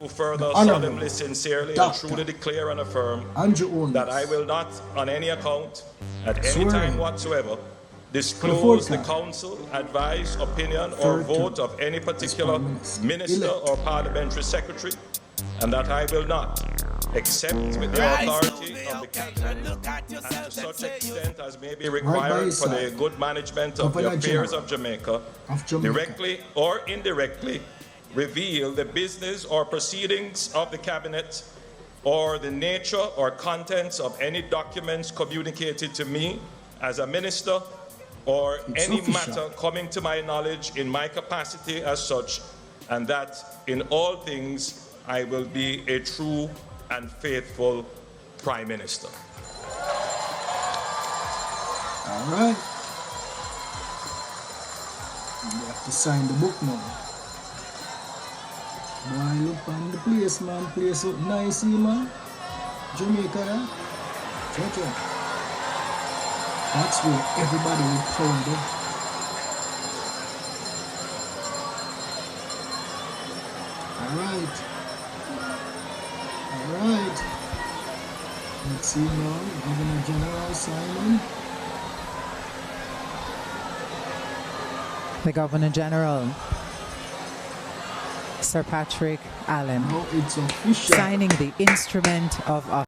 who further Honorable solemnly, sincerely, and Dr. truly declare and affirm Andrew Owens, that I will not, on any account, at any swear time in whatsoever, for the disclose the fourth time, counsel, advice, opinion, or third vote term of any as particular Prime Minister minister elect. or parliamentary secretary, and that I will not, except with the authority of the cabinet, and to such extent as may be Right by required his for the side, good management of the Governor affairs General of Jamaica, of Jamaica, directly or indirectly reveal the business or proceedings of the cabinet or the nature or contents of any documents communicated to me as a minister or It's any official. matter coming to my knowledge in my capacity as such, and that in all things I will be a true and faithful Prime Minister. All right. You have to sign the book now. Boy, look on the place, man. Place up nice, man. Jamaica, yeah? Cha-cha. That's where everybody will pound it. All right. All right. Let's see now. Governor General Simon. The Governor General, Sir Patrick Allen, Now it's official. signing the instrument of office.